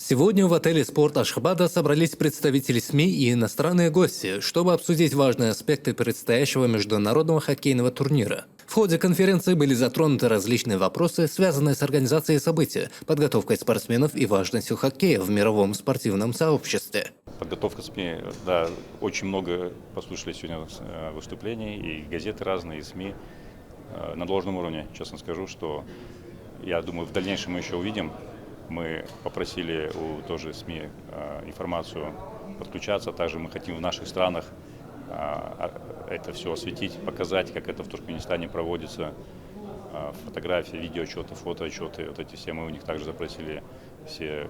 Сегодня в отеле «Спорт Ашхабада» собрались представители СМИ и иностранные гости, чтобы обсудить важные аспекты предстоящего международного хоккейного турнира. В ходе конференции были затронуты различные вопросы, связанные с организацией события, подготовкой спортсменов и важностью хоккея в мировом спортивном сообществе. Подготовка СМИ, да, очень много послушали сегодня выступлений, и газеты разные, и СМИ на должном уровне. Честно скажу, что я думаю, в дальнейшем мы еще увидим. Мы попросили у тоже СМИ информацию подключаться. Также мы хотим в наших странах это все осветить, показать, как это в Туркменистане проводится. Фотографии, видеоотчеты, фотоотчеты. Вот эти все мы у них также запросили все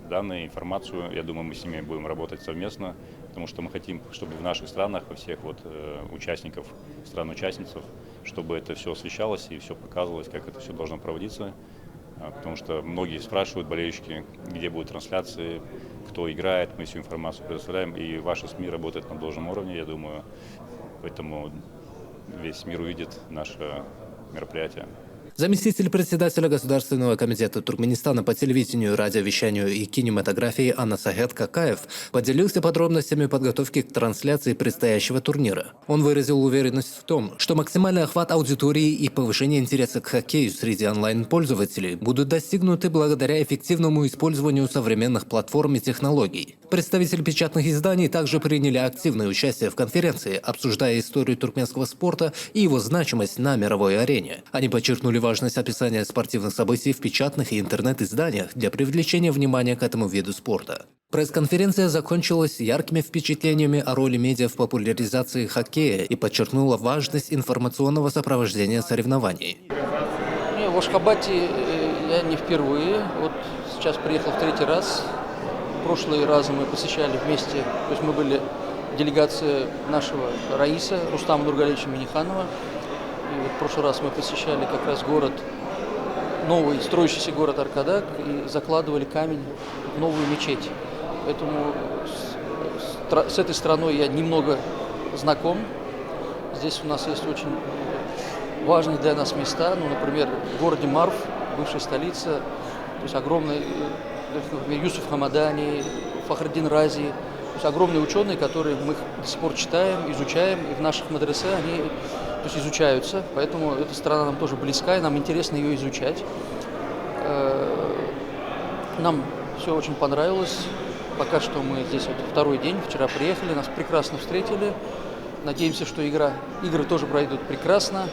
данные, информацию. Я думаю, мы с ними будем работать совместно, потому что мы хотим, чтобы в наших странах, во всех участников, стран-участниц, чтобы это все освещалось и все показывалось, как это все должно проводиться. Потому что многие спрашивают, болельщики, где будут трансляции, кто играет, мы всю информацию предоставляем, и ваши СМИ работают на должном уровне, я думаю, поэтому весь мир увидит наше мероприятие. Заместитель председателя Государственного комитета Туркменистана по телевидению, радиовещанию и кинематографии Анна Сагет Какаев поделился подробностями подготовки к трансляции предстоящего турнира. Он выразил уверенность в том, что максимальный охват аудитории и повышение интереса к хоккею среди онлайн-пользователей будут достигнуты благодаря эффективному использованию современных платформ и технологий. Представители печатных изданий также приняли активное участие в конференции, обсуждая историю туркменского спорта и его значимость на мировой арене. Они подчеркнули важность описания спортивных событий в печатных и интернет-изданиях для привлечения внимания к этому виду спорта. Пресс-конференция закончилась яркими впечатлениями о роли медиа в популяризации хоккея и подчеркнула важность информационного сопровождения соревнований. В Ашхабаде я не впервые, вот сейчас приехал в третий раз. В прошлые разы мы посещали вместе, то есть мы были делегация нашего Раиса Рустама Нургалевича Миниханова. И вот в прошлый раз мы посещали как раз город, новый строящийся город Аркадак, и закладывали камень в новую мечеть. Поэтому с этой страной я немного знаком. Здесь у нас есть очень важные для нас места, ну, например, в городе Марв, бывшая столица, то есть огромный, например, Юсуф Хамадани, Фахриддин Рази, то есть огромные ученые, которые мы до сих пор читаем, изучаем, и в наших мадресе они изучаются, поэтому эта страна нам тоже близка, и нам интересно ее изучать. Нам все очень понравилось. Пока что мы здесь второй день, вчера приехали, нас прекрасно встретили. Надеемся, что игры тоже пройдут прекрасно.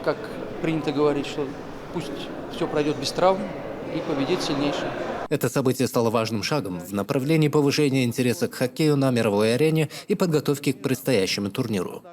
Как принято говорить, что пусть все пройдет без травм и победит сильнейший. Это событие стало важным шагом в направлении повышения интереса к хоккею на мировой арене и подготовки к предстоящему турниру.